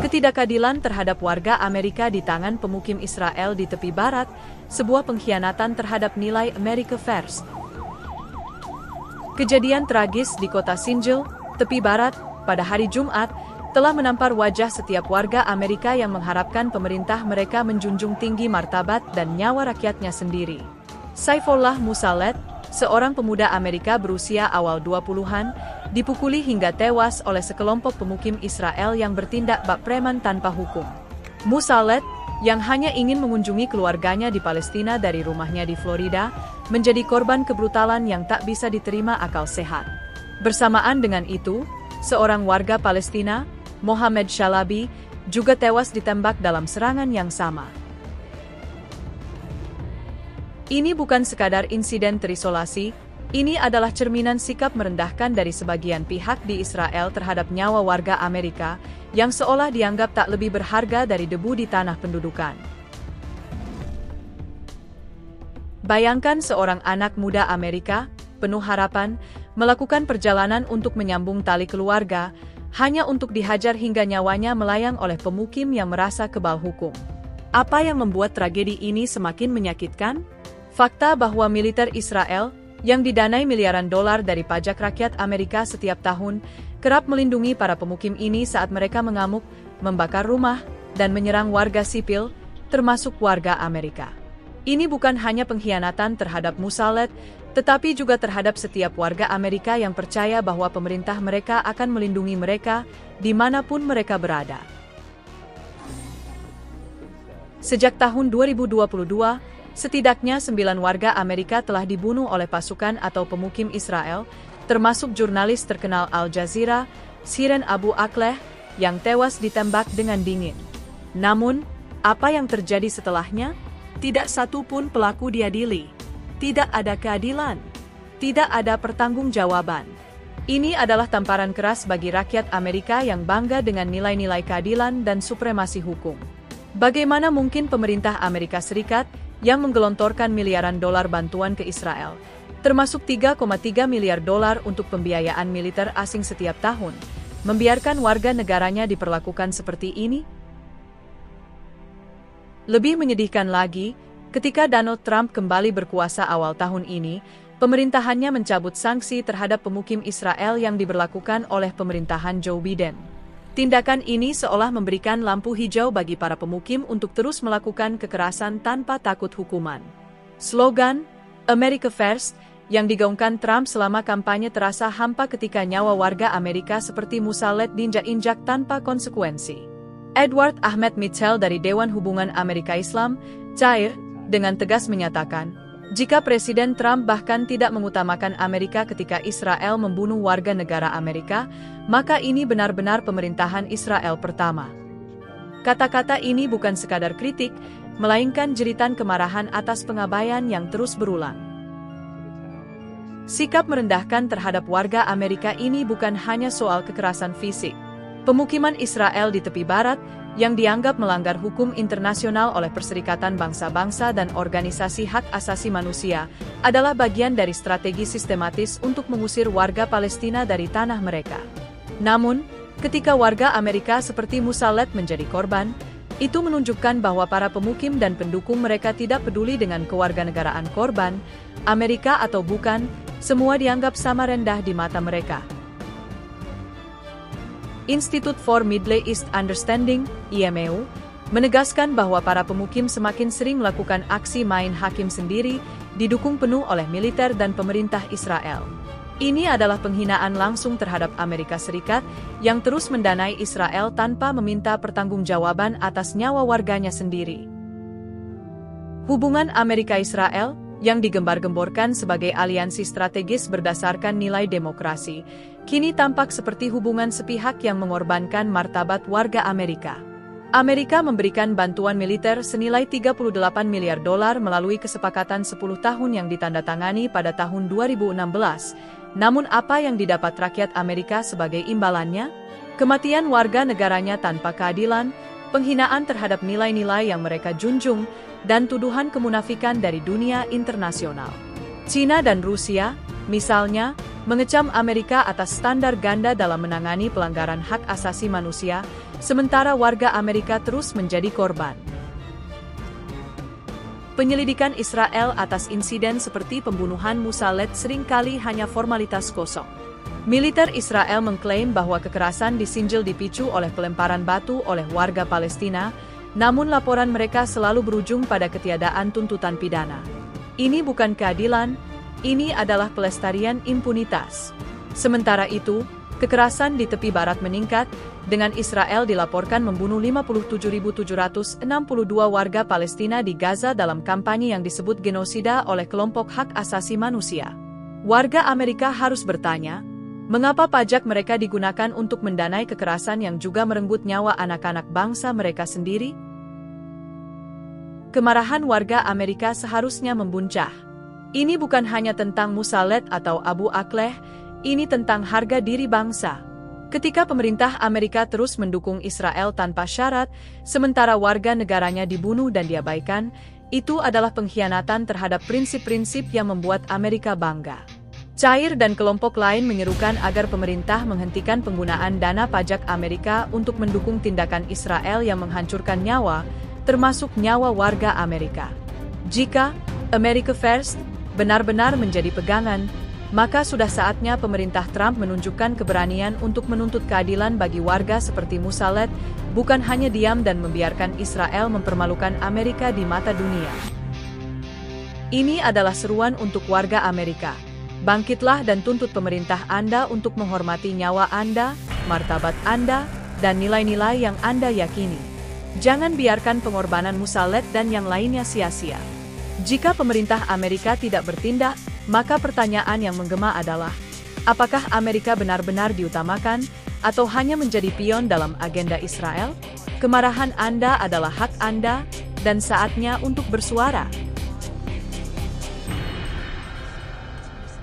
Ketidakadilan terhadap warga Amerika di tangan pemukim Israel di tepi barat, sebuah pengkhianatan terhadap nilai America First. Kejadian tragis di kota Sinjar, tepi barat, pada hari Jumat, telah menampar wajah setiap warga Amerika yang mengharapkan pemerintah mereka menjunjung tinggi martabat dan nyawa rakyatnya sendiri. Saifullah Musallet, seorang pemuda Amerika berusia awal 20-an, dipukuli hingga tewas oleh sekelompok pemukim Israel yang bertindak bak preman tanpa hukum. Musallet, yang hanya ingin mengunjungi keluarganya di Palestina dari rumahnya di Florida, menjadi korban kebrutalan yang tak bisa diterima akal sehat. Bersamaan dengan itu, seorang warga Palestina, Mohammed Shalabi, juga tewas ditembak dalam serangan yang sama. Ini bukan sekadar insiden terisolasi, ini adalah cerminan sikap merendahkan dari sebagian pihak di Israel terhadap nyawa warga Amerika, yang seolah dianggap tak lebih berharga dari debu di tanah pendudukan. Bayangkan seorang anak muda Amerika, penuh harapan, melakukan perjalanan untuk menyambung tali keluarga, hanya untuk dihajar hingga nyawanya melayang oleh pemukim yang merasa kebal hukum. Apa yang membuat tragedi ini semakin menyakitkan? Fakta bahwa militer Israel, yang didanai miliaran dolar dari pajak rakyat Amerika setiap tahun, kerap melindungi para pemukim ini saat mereka mengamuk, membakar rumah, dan menyerang warga sipil, termasuk warga Amerika. Ini bukan hanya pengkhianatan terhadap Musallet, tetapi juga terhadap setiap warga Amerika yang percaya bahwa pemerintah mereka akan melindungi mereka, dimanapun mereka berada. Sejak tahun 2022, setidaknya 9 warga Amerika telah dibunuh oleh pasukan atau pemukim Israel, termasuk jurnalis terkenal Al Jazeera, Shirin Abu Akleh, yang tewas ditembak dengan dingin. Namun, apa yang terjadi setelahnya? Tidak satu pun pelaku diadili. Tidak ada keadilan. Tidak ada pertanggungjawaban. Ini adalah tamparan keras bagi rakyat Amerika yang bangga dengan nilai-nilai keadilan dan supremasi hukum. Bagaimana mungkin pemerintah Amerika Serikat yang menggelontorkan miliaran dolar bantuan ke Israel, termasuk 3,3 miliar dolar untuk pembiayaan militer asing setiap tahun, membiarkan warga negaranya diperlakukan seperti ini? Lebih menyedihkan lagi, ketika Donald Trump kembali berkuasa awal tahun ini, pemerintahannya mencabut sanksi terhadap pemukim Israel yang diberlakukan oleh pemerintahan Joe Biden. Tindakan ini seolah memberikan lampu hijau bagi para pemukim untuk terus melakukan kekerasan tanpa takut hukuman. Slogan America First yang digaungkan Trump selama kampanye terasa hampa ketika nyawa warga Amerika seperti Musallet diinjak-injak tanpa konsekuensi. Edward Ahmed Mitchell dari Dewan Hubungan Amerika Islam, CAIR, dengan tegas menyatakan, jika Presiden Trump bahkan tidak mengutamakan Amerika ketika Israel membunuh warga negara Amerika, maka ini benar-benar pemerintahan Israel pertama. Kata-kata ini bukan sekadar kritik, melainkan jeritan kemarahan atas pengabaian yang terus berulang. Sikap merendahkan terhadap warga Amerika ini bukan hanya soal kekerasan fisik. Pemukiman Israel di tepi barat, yang dianggap melanggar hukum internasional oleh Perserikatan Bangsa-Bangsa dan Organisasi Hak Asasi Manusia, adalah bagian dari strategi sistematis untuk mengusir warga Palestina dari tanah mereka. Namun, ketika warga Amerika seperti Musallet menjadi korban, itu menunjukkan bahwa para pemukim dan pendukung mereka tidak peduli dengan kewarganegaraan korban, Amerika atau bukan, semua dianggap sama rendah di mata mereka. Institute for Middle East Understanding, IMEU, menegaskan bahwa para pemukim semakin sering melakukan aksi main hakim sendiri, didukung penuh oleh militer dan pemerintah Israel. Ini adalah penghinaan langsung terhadap Amerika Serikat yang terus mendanai Israel tanpa meminta pertanggungjawaban atas nyawa warganya sendiri. Hubungan Amerika-Israel, yang digembar-gemborkan sebagai aliansi strategis berdasarkan nilai demokrasi, kini tampak seperti hubungan sepihak yang mengorbankan martabat warga Amerika. Amerika memberikan bantuan militer senilai 38 miliar dolar melalui kesepakatan 10 tahun yang ditandatangani pada tahun 2016. Namun apa yang didapat rakyat Amerika sebagai imbalannya? Kematian warga negaranya tanpa keadilan, penghinaan terhadap nilai-nilai yang mereka junjung, dan tuduhan kemunafikan dari dunia internasional. China dan Rusia, Misalnya, mengecam Amerika atas standar ganda dalam menangani pelanggaran hak asasi manusia, sementara warga Amerika terus menjadi korban. Penyelidikan Israel atas insiden seperti pembunuhan Musalet seringkali hanya formalitas kosong. Militer Israel mengklaim bahwa kekerasan di Sinjil dipicu oleh pelemparan batu oleh warga Palestina, namun laporan mereka selalu berujung pada ketiadaan tuntutan pidana. Ini bukan keadilan, ini adalah pelestarian impunitas. Sementara itu, kekerasan di tepi barat meningkat, dengan Israel dilaporkan membunuh 57.762 warga Palestina di Gaza dalam kampanye yang disebut genosida oleh kelompok hak asasi manusia. Warga Amerika harus bertanya, mengapa pajak mereka digunakan untuk mendanai kekerasan yang juga merenggut nyawa anak-anak bangsa mereka sendiri? Kemarahan warga Amerika seharusnya membuncah. Ini bukan hanya tentang Musalet atau Abu Akleh, ini tentang harga diri bangsa. Ketika pemerintah Amerika terus mendukung Israel tanpa syarat, sementara warga negaranya dibunuh dan diabaikan, itu adalah pengkhianatan terhadap prinsip-prinsip yang membuat Amerika bangga. Cair dan kelompok lain menyerukan agar pemerintah menghentikan penggunaan dana pajak Amerika untuk mendukung tindakan Israel yang menghancurkan nyawa, termasuk nyawa warga Amerika. Jika America First benar-benar menjadi pegangan, maka sudah saatnya pemerintah Trump menunjukkan keberanian untuk menuntut keadilan bagi warga seperti Musalet, bukan hanya diam dan membiarkan Israel mempermalukan Amerika di mata dunia. Ini adalah seruan untuk warga Amerika. Bangkitlah dan tuntut pemerintah Anda untuk menghormati nyawa Anda, martabat Anda, dan nilai-nilai yang Anda yakini. Jangan biarkan pengorbanan Musalet dan yang lainnya sia-sia. Jika pemerintah Amerika tidak bertindak, maka pertanyaan yang menggema adalah, apakah Amerika benar-benar diutamakan, atau hanya menjadi pion dalam agenda Israel? Kemarahan Anda adalah hak Anda, dan saatnya untuk bersuara.